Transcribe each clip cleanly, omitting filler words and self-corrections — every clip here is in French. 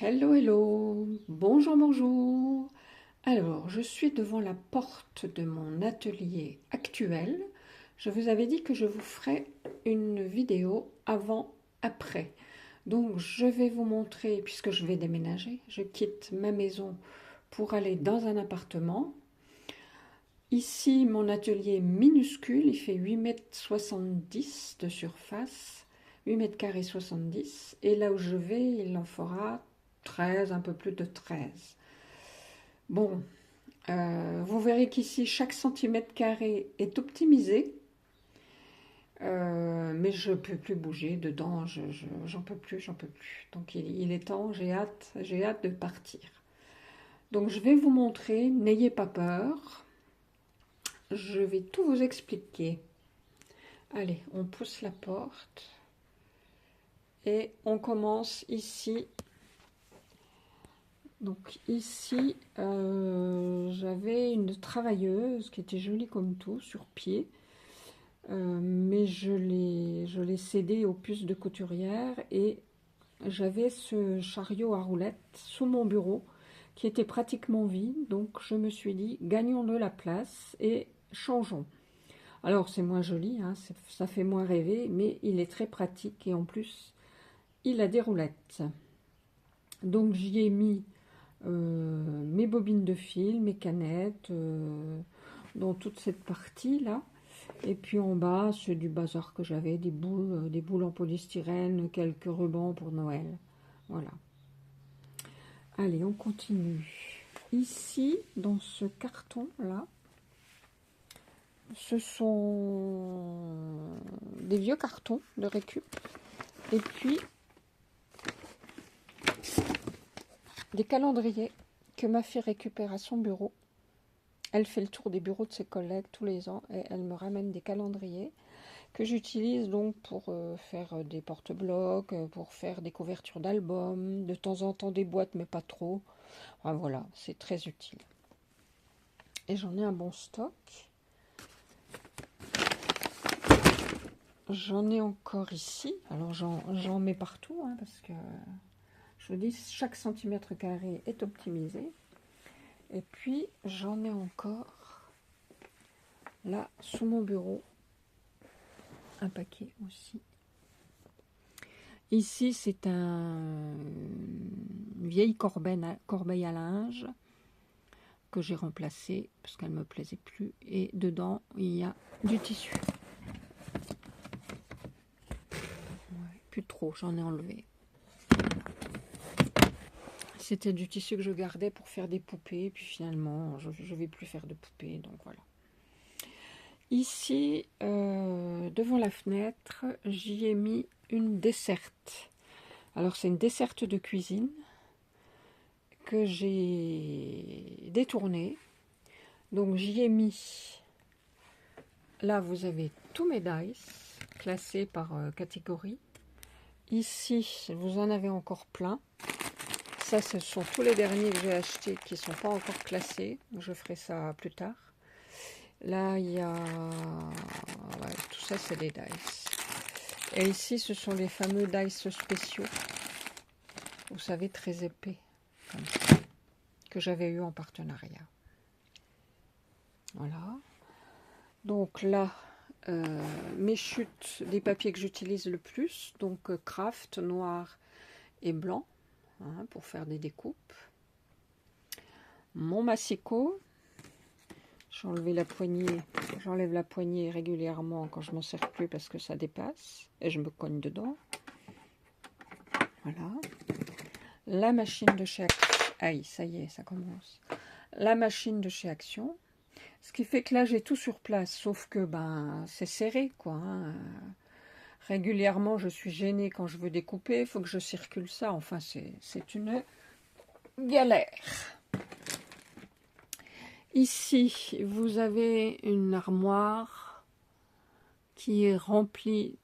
Hello, hello, bonjour, bonjour. Alors, je suis devant la porte de mon atelier actuel. Je vous avais dit que je vous ferais une vidéo avant-après. Donc, je vais vous montrer, puisque je vais déménager, je quitte ma maison pour aller dans un appartement. Ici, mon atelier est minuscule, il fait 8,70 m de surface, 8 m² 70. Et là où je vais, il en fera 13, un peu plus de 13. Bon, vous verrez qu'ici, chaque centimètre carré est optimisé. Mais je ne peux plus bouger dedans, j'en peux plus, j'en peux plus. Donc il est temps, j'ai hâte de partir. Donc je vais vous montrer, n'ayez pas peur. Je vais tout vous expliquer. Allez, on pousse la porte. Et on commence ici. Donc ici, j'avais une travailleuse qui était jolie comme tout, sur pied. Mais je l'ai cédée aux puces de couturière. Et j'avais ce chariot à roulettes sous mon bureau qui était pratiquement vide. Donc je me suis dit, gagnons de la place et changeons. Alors c'est moins joli, hein, ça fait moins rêver, mais il est très pratique et en plus il a des roulettes. Donc j'y ai mis mes bobines de fil, mes canettes, dans toute cette partie là. Et puis en bas, c'est du bazar que j'avais, des boules en polystyrène, quelques rubans pour Noël. Voilà. Allez, on continue. Ici, dans ce carton là, ce sont des vieux cartons de récup. Et puis, des calendriers que m'a fait récupérer à son bureau. Elle fait le tour des bureaux de ses collègues tous les ans et elle me ramène des calendriers que j'utilise donc pour faire des porte-blocs, pour faire des couvertures d'albums, de temps en temps des boîtes mais pas trop. Enfin, voilà, c'est très utile. Et j'en ai un bon stock. J'en ai encore ici. Alors j'en mets partout hein, parce que je vous dis, chaque centimètre carré est optimisé. Et puis j'en ai encore là sous mon bureau un paquet aussi. Ici c'est une vieille corbeille à linge que j'ai remplacée parce qu'elle me plaisait plus. Et dedans il y a du tissu. Ouais, plus trop, j'en ai enlevé. C'était du tissu que je gardais pour faire des poupées, puis finalement, je ne vais plus faire de poupées, donc voilà. Ici, devant la fenêtre, j'y ai mis une desserte. Alors, c'est une desserte de cuisine que j'ai détournée. Donc, j'y ai mis... Là, vous avez tous mes dice, classés par catégorie. Ici, vous en avez encore plein. Ça, ce sont tous les derniers que j'ai achetés qui ne sont pas encore classés. Je ferai ça plus tard. Là, il y a... Ouais, tout ça, c'est des dice. Et ici, ce sont les fameux dice spéciaux. Vous savez, très épais. Comme ça, que j'avais eu en partenariat. Voilà. Donc là, mes chutes, les papiers que j'utilise le plus. Donc, craft, noir et blanc. Hein, pour faire des découpes. Mon massicot. J'enlève la poignée régulièrement quand je m'en sers plus parce que ça dépasse et je me cogne dedans. Voilà. La machine de chez Action. Aïe, ça y est, ça commence. La machine de chez Action. Ce qui fait que là, j'ai tout sur place, sauf que ben c'est serré, quoi. Hein. Régulièrement, je suis gênée quand je veux découper. Il faut que je circule ça. Enfin, c'est une galère. Ici, vous avez une armoire qui est remplie,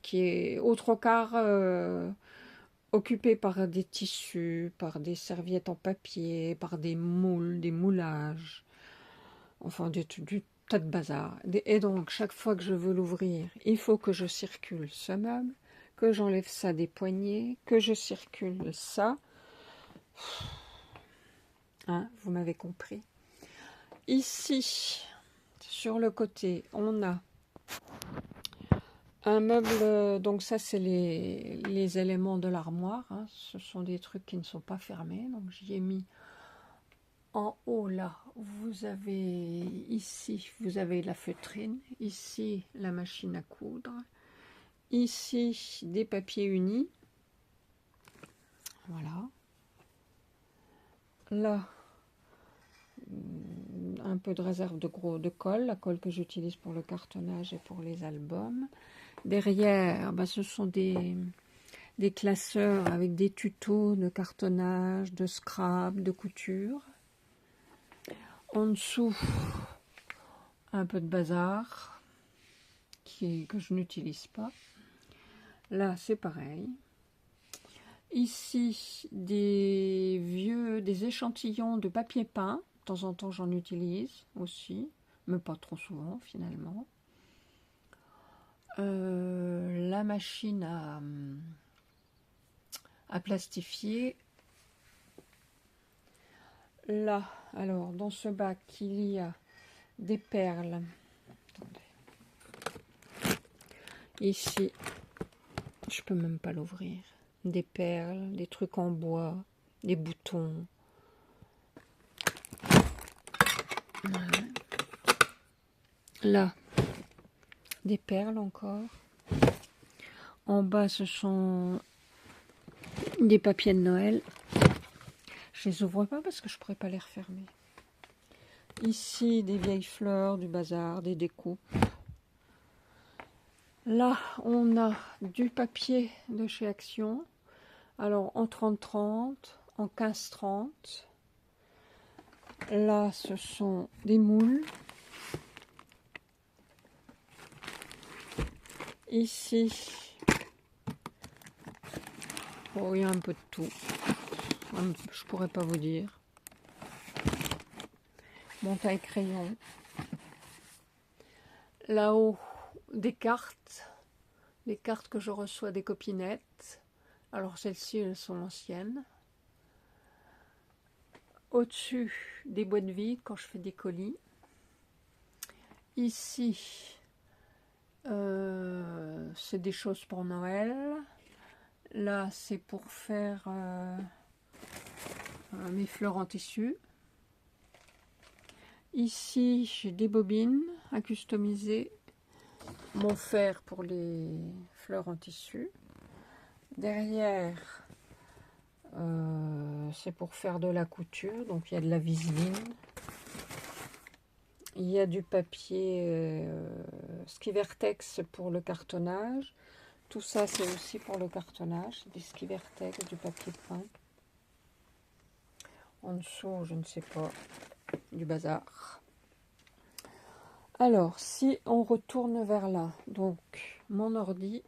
qui est au trois quarts occupée par des tissus, par des serviettes en papier, par des moules, des moulages, enfin du tas de bazar. Et donc, chaque fois que je veux l'ouvrir, il faut que je circule ce meuble, que j'enlève ça des poignets, que je circule ça. Hein, vous m'avez compris. Ici, sur le côté, on a un meuble, donc ça c'est les éléments de l'armoire, hein. Ce sont des trucs qui ne sont pas fermés, donc j'y ai mis en haut là, vous avez ici, vous avez la feutrine, ici la machine à coudre, ici des papiers unis, voilà, là un peu de réserve de colle, la colle que j'utilise pour le cartonnage et pour les albums. Derrière, ce sont des classeurs avec des tutos de cartonnage, de scrap, de couture. En dessous, un peu de bazar que je n'utilise pas. Là, c'est pareil. Ici, des échantillons de papier peint. De temps en temps, j'en utilise aussi, mais pas trop souvent finalement. La machine à plastifier. Là, alors, dans ce bac, il y a des perles. Attendez. Ici, je peux même pas l'ouvrir. Des perles, des trucs en bois, des boutons. Voilà. Là, des perles encore. En bas, ce sont des papiers de Noël. Je les ouvre pas parce que je pourrais pas les refermer. Ici, des vieilles fleurs, du bazar, des découpes. Là, on a du papier de chez Action. Alors, en 30-30, en 15-30. Là, ce sont des moules. Ici, oh, il y a un peu de tout. Je pourrais pas vous dire. Mon taille-crayon. Là-haut, des cartes. Les cartes que je reçois des copinettes. Alors, celles-ci, elles sont anciennes. Au-dessus, des boîtes vides quand je fais des colis. Ici, c'est des choses pour Noël. Là, c'est pour faire mes fleurs en tissu. Ici, j'ai des bobines à customiser. Mon fer pour les fleurs en tissu. Derrière, c'est pour faire de la couture. Donc, il y a de la viseline. Il y a du papier Skivertex pour le cartonnage. Tout ça, c'est aussi pour le cartonnage. C'est du Skivertex, du papier peint. En dessous, je ne sais pas, du bazar. Alors, si on retourne vers là, donc mon ordi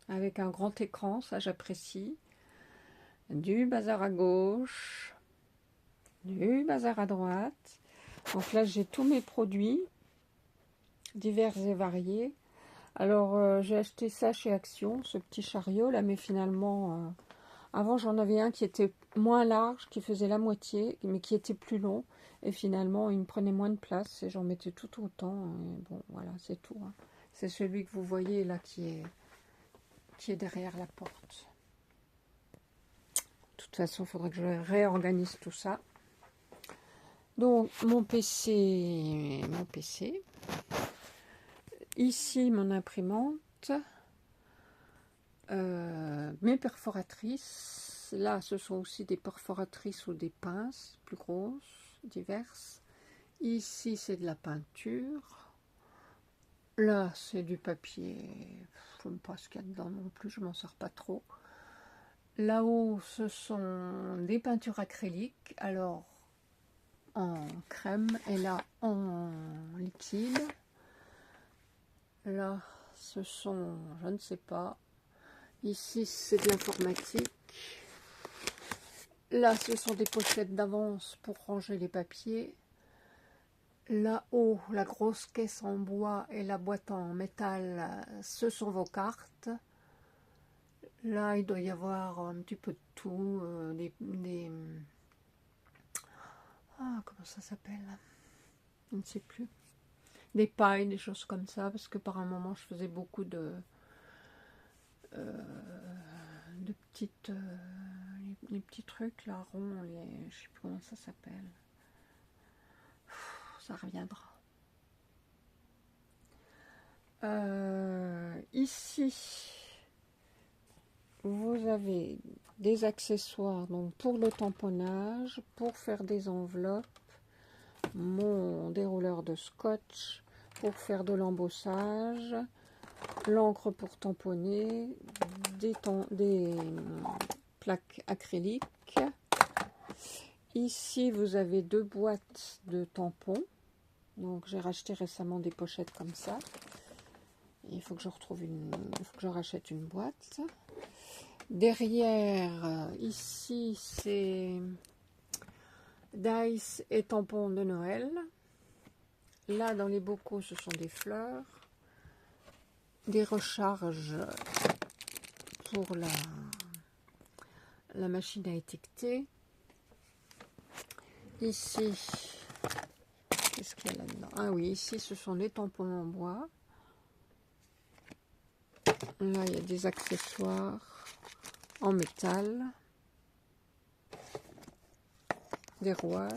avec un grand écran, ça j'apprécie. Du bazar à gauche, du bazar à droite. Donc là, j'ai tous mes produits divers et variés. Alors, j'ai acheté ça chez Action, ce petit chariot là, mais finalement, avant j'en avais un qui était moins large, qui faisait la moitié, mais qui était plus long. Et finalement, il me prenait moins de place et j'en mettais tout autant. Et bon, voilà, c'est tout. Hein. C'est celui que vous voyez là qui est derrière la porte. De toute façon, il faudrait que je réorganise tout ça. Donc, mon PC. Ici, mon imprimante. Mes perforatrices. Là, ce sont aussi des perforatrices ou des pinces plus grosses, diverses. Ici, c'est de la peinture. Là, c'est du papier. Je ne sais pas ce qu'il y a dedans non plus, je m'en sers pas trop. Là-haut, ce sont des peintures acryliques. Alors, en crème et là, en liquide. Là, ce sont, je ne sais pas. Ici, c'est de l'informatique. Là, ce sont des pochettes d'avance pour ranger les papiers. Là-haut, la grosse caisse en bois et la boîte en métal, ce sont vos cartes. Là, il doit y avoir un petit peu de tout, ah, comment ça s'appelle? Je ne sais plus. Des pailles, des choses comme ça, parce que par un moment, je faisais beaucoup de petites, les petits trucs là, ronds, je sais plus comment ça s'appelle. Ça reviendra. Ici, vous avez des accessoires donc pour le tamponnage, pour faire des enveloppes, mon dérouleur de scotch, pour faire de l'embossage, l'encre pour tamponner, des plaques acryliques. Ici, vous avez 2 boîtes de tampons. Donc, j'ai racheté récemment des pochettes comme ça. Il faut que je retrouve il faut que je rachète une boîte. Derrière, ici, c'est dice et tampons de Noël. Là, dans les bocaux, ce sont des fleurs. Des recharges pour la machine à étiqueter. Ici, qu'est-ce qu'il y a là-dedans? Ah oui, ici, ce sont les tampons en bois. Là, il y a des accessoires en métal. Des rouages.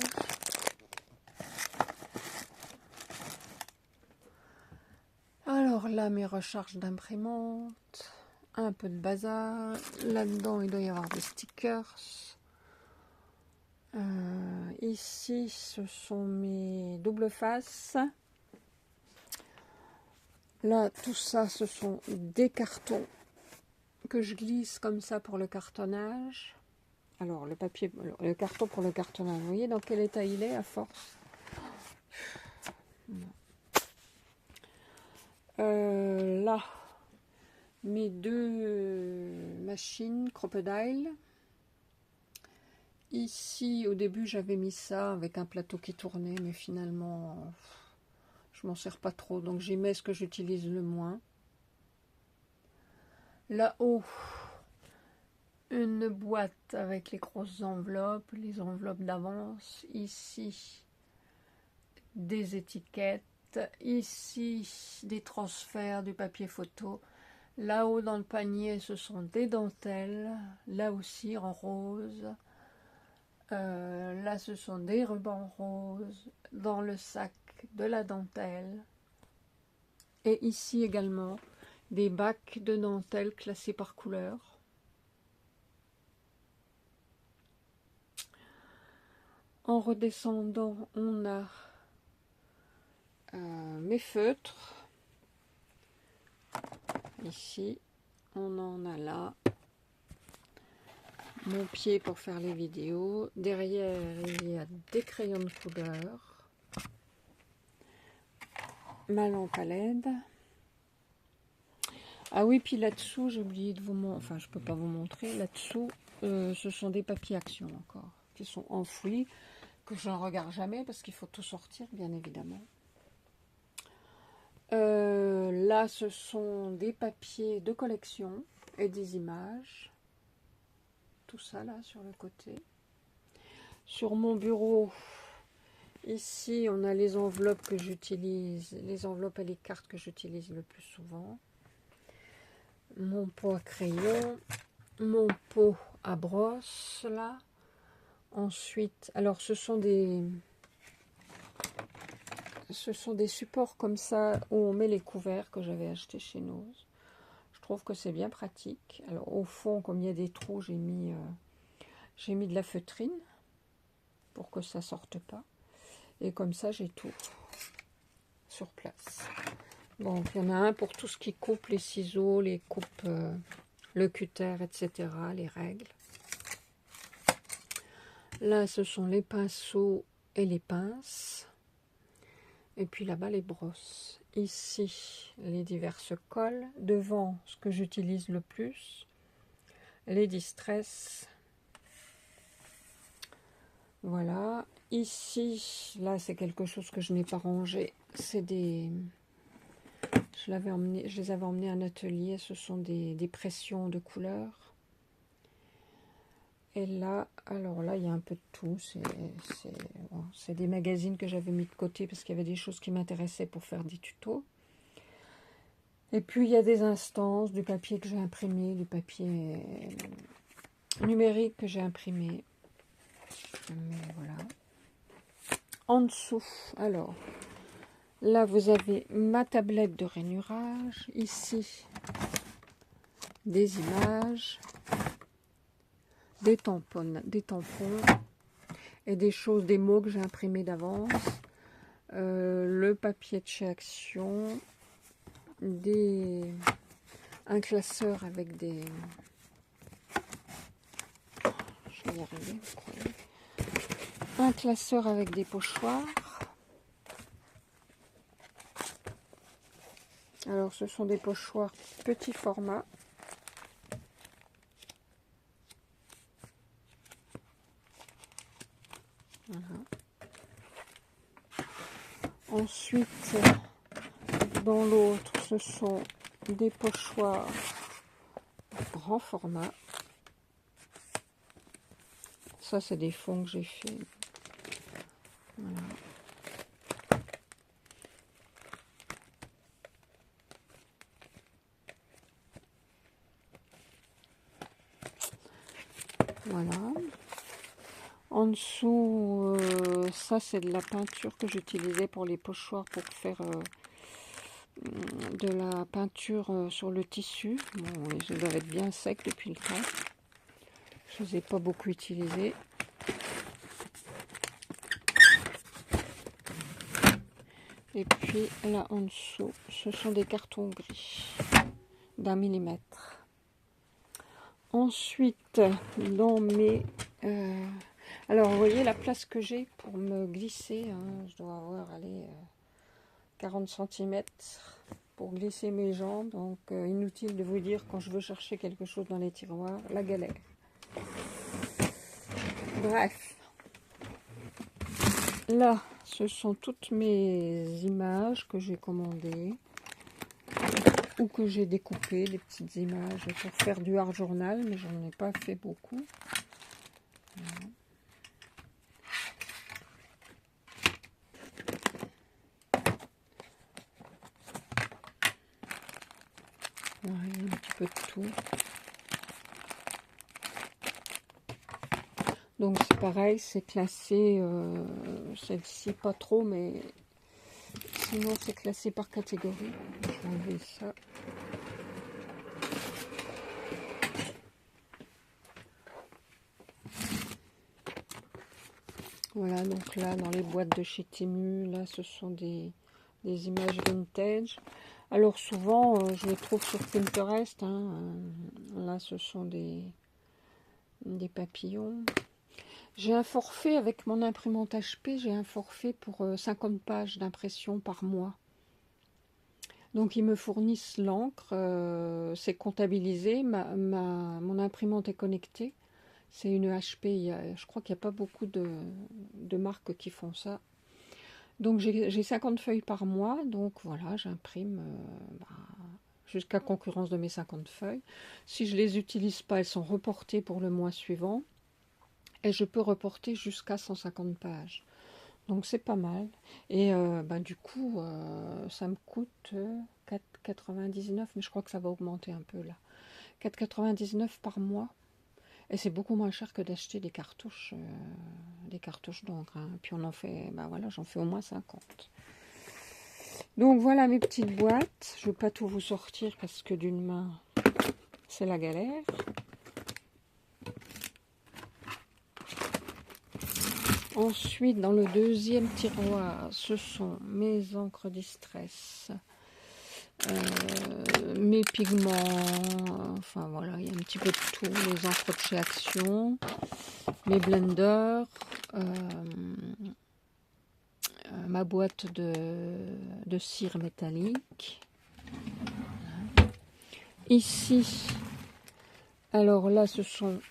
Alors là, mes recharges d'imprimante. Un peu de bazar. Là-dedans, il doit y avoir des stickers. Ici, ce sont mes doubles faces. Là, tout ça, ce sont des cartons que je glisse comme ça pour le cartonnage. Alors, le papier, le carton pour le cartonnage, vous voyez dans quel état il est à force. Là, mes 2 machines Crocodile. Ici, au début, j'avais mis ça avec un plateau qui tournait, mais finalement, je m'en sers pas trop, donc j'y mets ce que j'utilise le moins. Là-haut, une boîte avec les grosses enveloppes, les enveloppes d'avance. Ici, des étiquettes. Ici, des transferts du papier photo. Là-haut, dans le panier, ce sont des dentelles. Là aussi, en rose. Là, ce sont des rubans roses. Dans le sac, de la dentelle. Et ici également, des bacs de dentelle classés par couleur. En redescendant, on a mes feutres. Ici, on en a là. Mon pied pour faire les vidéos. Derrière, il y a des crayons de couleur. Ma lampe à LED. Ah oui, puis là-dessous, j'ai oublié de vous montrer. Enfin, je peux pas vous montrer. Là-dessous, ce sont des papiers action encore, qui sont enfouis, que je ne regarde jamais parce qu'il faut tout sortir, bien évidemment. Là, ce sont des papiers de collection et des images. Tout ça là sur le côté. Sur mon bureau, ici, on a les enveloppes que j'utilise, les enveloppes et les cartes que j'utilise le plus souvent. Mon pot à crayon, mon pot à brosse là. Ensuite, alors ce sont des supports comme ça où on met les couverts que j'avais achetés chez Nose. Je trouve que c'est bien pratique. Alors au fond, comme il y a des trous, j'ai mis de la feutrine pour que ça sorte pas. Et comme ça, j'ai tout sur place. Donc il y en a un pour tout ce qui coupe, les ciseaux, les coupes, le cutter, etc., les règles. Là, ce sont les pinceaux et les pinces. Et puis là-bas, les brosses. Ici, les diverses colles. Devant, ce que j'utilise le plus, les distress. Voilà. Ici, là, c'est quelque chose que je n'ai pas rangé. C'est des... je les avais emmenés à un atelier. Ce sont des pressions de couleurs. Et là, alors là, il y a un peu de tout. C'est des magazines que j'avais mis de côté parce qu'il y avait des choses qui m'intéressaient pour faire des tutos. Et puis, il y a des instances, du papier que j'ai imprimé, du papier numérique que j'ai imprimé. Mais voilà. En dessous, alors, là, vous avez ma tablette de rainurage. Ici, des images, des tampons et des choses, des mots que j'ai imprimés d'avance. Le papier de chez Action, un classeur avec des... Je vais y arriver, vous croyez. Un classeur avec des pochoirs. Alors, ce sont des pochoirs petit format. Voilà. Ensuite, dans l'autre, ce sont des pochoirs grand format. Ça, c'est des fonds que j'ai fait. Voilà. Voilà. En dessous, ça c'est de la peinture que j'utilisais pour les pochoirs pour faire de la peinture sur le tissu. Bon, ils doivent être bien secs depuis le temps. Je ne les ai pas beaucoup utilisés. Et puis là en dessous, ce sont des cartons gris d'1 millimètre. Ensuite, dans mes... alors, vous voyez la place que j'ai pour me glisser. Hein, je dois avoir, allez, 40 cm pour glisser mes jambes. Donc, inutile de vous dire quand je veux chercher quelque chose dans les tiroirs, la galère. Bref. Là, ce sont toutes mes images que j'ai commandées ou que j'ai découpées, des petites images pour faire du art journal, mais j'en ai pas fait beaucoup. Voilà. Ouais, un petit peu de tout. Donc c'est pareil, c'est classé, celle-ci pas trop, mais sinon c'est classé par catégorie. Je vais enlever ça. Voilà, donc là dans les boîtes de chez Temu, là ce sont des images vintage. Alors souvent je les trouve sur Pinterest, hein. Là ce sont des papillons. J'ai un forfait avec mon imprimante HP, j'ai un forfait pour 50 pages d'impression par mois. Donc ils me fournissent l'encre, c'est comptabilisé, mon imprimante est connectée. C'est une HP, je crois qu'il n'y a pas beaucoup de marques qui font ça. Donc j'ai 50 feuilles par mois, donc voilà, j'imprime jusqu'à concurrence de mes 50 feuilles. Si je ne les utilise pas, elles sont reportées pour le mois suivant. Et je peux reporter jusqu'à 150 pages. Donc c'est pas mal. Et du coup, ça me coûte 4,99, mais je crois que ça va augmenter un peu là. 4,99 par mois. Et c'est beaucoup moins cher que d'acheter des cartouches d'encre. Hein. Puis on en fait, voilà, j'en fais au moins 50. Donc voilà mes petites boîtes. Je ne vais pas tout vous sortir parce que d'une main, c'est la galère. Ensuite, dans le deuxième tiroir, ce sont mes encres distress, mes pigments, enfin voilà, il y a un petit peu de tout, les encres de chez Action, mes blenders, ma boîte de cire métallique. Ici, alors là, ce sont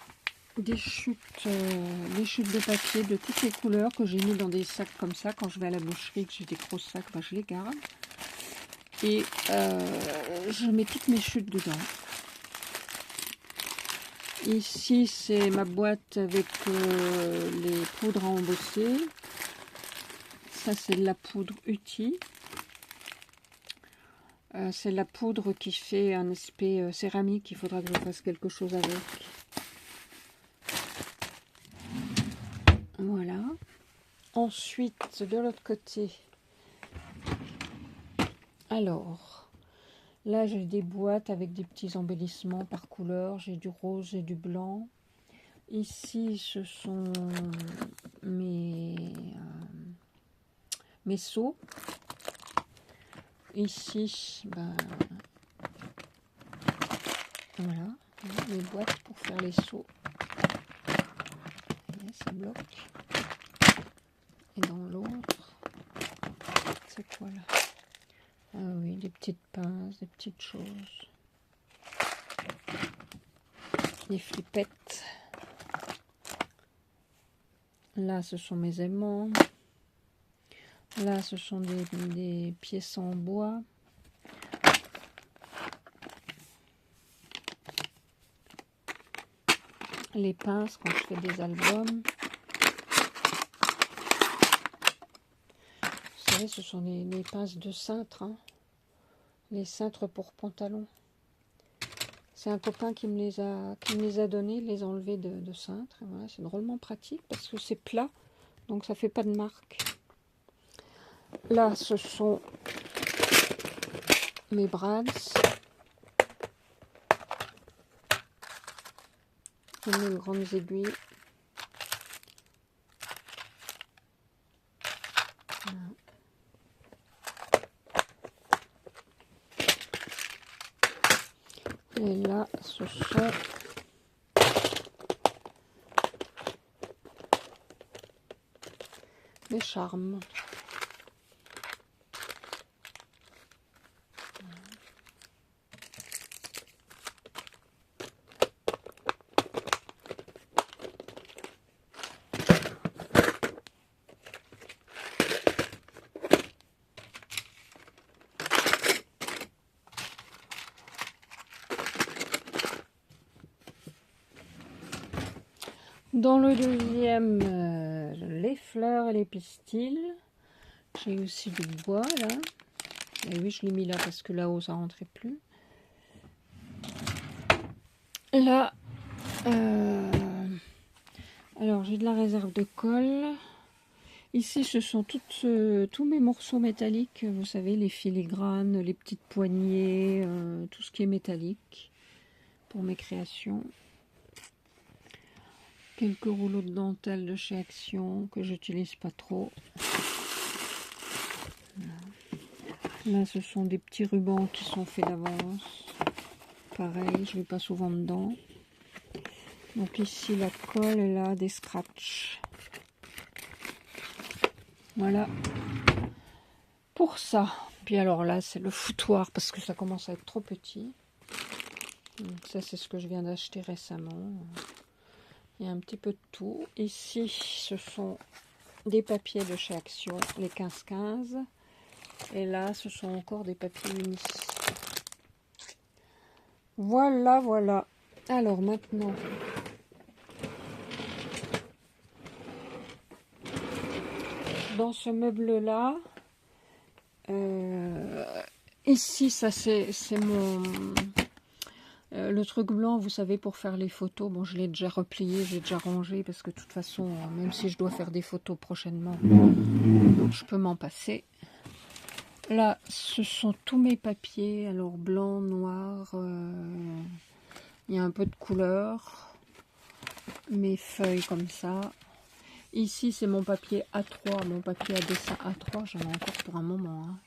des chutes de papier de toutes les couleurs que j'ai mis dans des sacs comme ça. Quand je vais à la boucherie, que j'ai des gros sacs, je les garde. Et je mets toutes mes chutes dedans. Ici, c'est ma boîte avec les poudres à embosser. Ça, c'est de la poudre Uti. C'est la poudre qui fait un aspect céramique. Il faudra que je fasse quelque chose avec. Voilà. Ensuite, de l'autre côté, alors, là, j'ai des boîtes avec des petits embellissements par couleur. J'ai du rose et du blanc. Ici, ce sont mes seaux. Ici, ben, voilà, les boîtes pour faire les seaux. Et ça bloque. Et dans l'autre, c'est quoi là? Ah oui, des petites pinces, des petites choses. Des flippettes. Là, ce sont mes aimants. Là, ce sont des pièces en bois. Les pinces quand je fais des albums. Vous savez, ce sont les pinces de cintre. Hein. Les cintres pour pantalon. C'est un copain qui me les a donnés, les enlevés de cintre. Voilà, c'est drôlement pratique parce que c'est plat, donc ça fait pas de marque. Là, ce sont mes brads. Et mes grandes aiguilles. Voilà. Et là, ce sont les charmes. Dans le deuxième, les fleurs et les pistils. J'ai aussi du bois là. Et oui, je l'ai mis là parce que là-haut ça rentrait plus. Là, alors j'ai de la réserve de colle. Ici, ce sont tous mes morceaux métalliques. Vous savez, les filigranes, les petites poignées, tout ce qui est métallique pour mes créations. Quelques rouleaux de dentelle de chez Action que j'utilise pas trop. Là, ce sont des petits rubans qui sont faits d'avance. Pareil, je vais pas souvent dedans. Donc ici, la colle et là, des scratchs. Voilà. Pour ça. Puis alors là, c'est le foutoir parce que ça commence à être trop petit. Donc ça, c'est ce que je viens d'acheter récemment. Il y a un petit peu de tout. Ici, ce sont des papiers de chez Action, les 15-15. Et là, ce sont encore des papiers unis. Voilà, voilà. Alors maintenant, dans ce meuble-là, ici, ça c'est mon... le truc blanc, vous savez, pour faire les photos, bon, je l'ai déjà replié, j'ai déjà rangé, parce que de toute façon, même si je dois faire des photos prochainement, je peux m'en passer. Là, ce sont tous mes papiers, alors blanc, noir, il y a un peu de couleur, mes feuilles comme ça. Ici, c'est mon papier A3, mon papier à dessin A3, j'en ai encore pour un moment. Hein.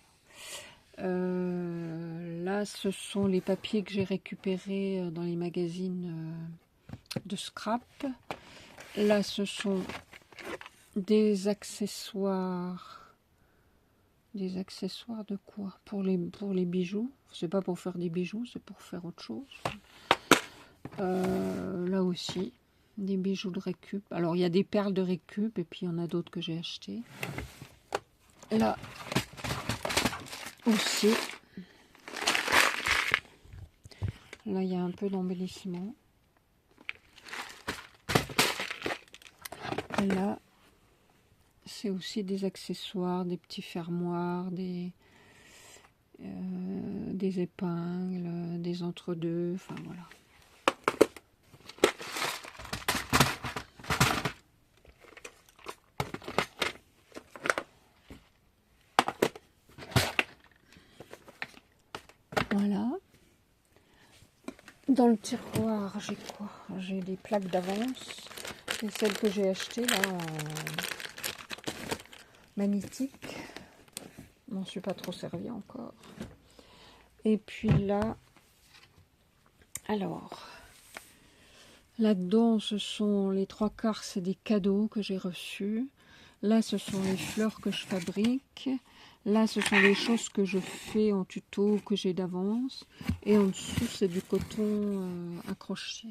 Là, ce sont les papiers que j'ai récupérés dans les magazines de scrap. Là, ce sont des accessoires. Des accessoires de quoi? Pour les bijoux. C'est pas pour faire des bijoux, c'est pour faire autre chose. Là aussi, des bijoux de récup. Alors, il y a des perles de récup et puis il y en a d'autres que j'ai achetées. Là aussi, Là, il y a un peu d'embellissement. Et là, c'est aussi des accessoires, des petits fermoirs, des épingles, des entre-deux, enfin voilà. Voilà. Dans le tiroir, j'ai quoi? J'ai des plaques d'avance. C'est celles que j'ai achetées là en magnétique. Je m'en suis pas trop servi encore. Et puis là, alors, là-dedans, ce sont les 3/4, c'est des cadeaux que j'ai reçus. Là, ce sont les fleurs que je fabrique. Là, ce sont les choses que je fais en tuto, que j'ai d'avance. Et en dessous, c'est du coton accroché.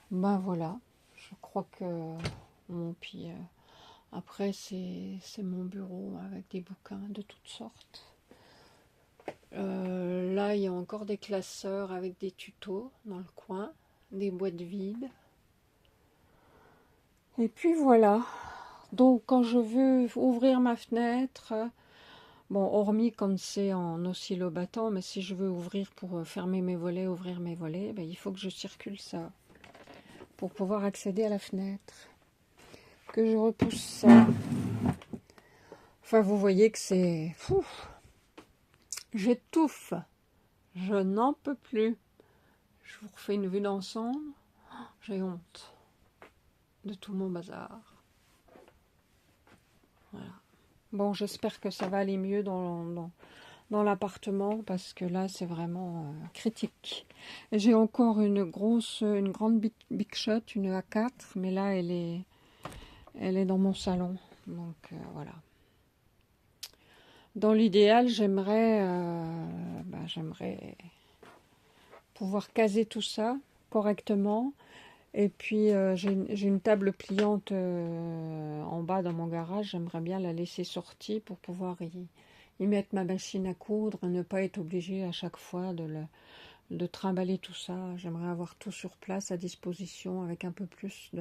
Ben voilà, je crois que... Bon, puis après, c'est mon bureau avec des bouquins de toutes sortes. Là, il y a encore des classeurs avec des tutos dans le coin, des boîtes vides. Et puis voilà. Donc, quand je veux ouvrir ma fenêtre, bon, hormis quand c'est en oscillobattant, mais si je veux ouvrir pour fermer mes volets, ouvrir mes volets, ben, il faut que je circule ça pour pouvoir accéder à la fenêtre. Que je repousse ça. Enfin, vous voyez que c'est... J'étouffe. Je n'en peux plus. Je vous refais une vue d'ensemble. J'ai honte de tout mon bazar. Voilà. Bon, j'espère que ça va aller mieux dans l'appartement parce que là, c'est vraiment critique. J'ai encore une grande Big Shot, une A4, mais là, elle est dans mon salon. Donc, voilà. Dans l'idéal, j'aimerais pouvoir caser tout ça correctement. Et puis, j'ai une table pliante en bas dans mon garage. J'aimerais bien la laisser sortie pour pouvoir y mettre ma machine à coudre et ne pas être obligée à chaque fois de trimballer tout ça. J'aimerais avoir tout sur place à disposition avec un peu plus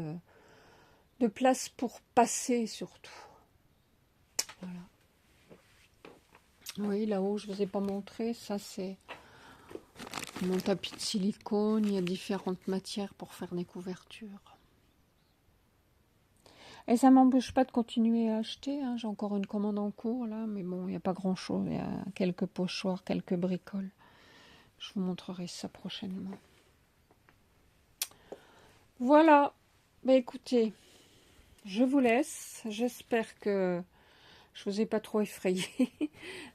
de place pour passer surtout. Voilà. Oui, là-haut, je ne vous ai pas montré. Ça, c'est mon tapis de silicone. Il y a différentes matières pour faire des couvertures. Et ça ne m'empêche pas de continuer à acheter. Hein. J'ai encore une commande en cours, là. Mais bon, il n'y a pas grand-chose. Il y a quelques pochoirs, quelques bricoles. Je vous montrerai ça prochainement. Voilà. Bah, écoutez, je vous laisse. J'espère que je vous ai pas trop effrayé.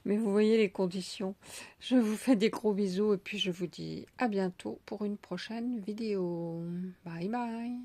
Mais vous voyez les conditions. Je vous fais des gros bisous. Et puis, je vous dis à bientôt pour une prochaine vidéo. Bye bye.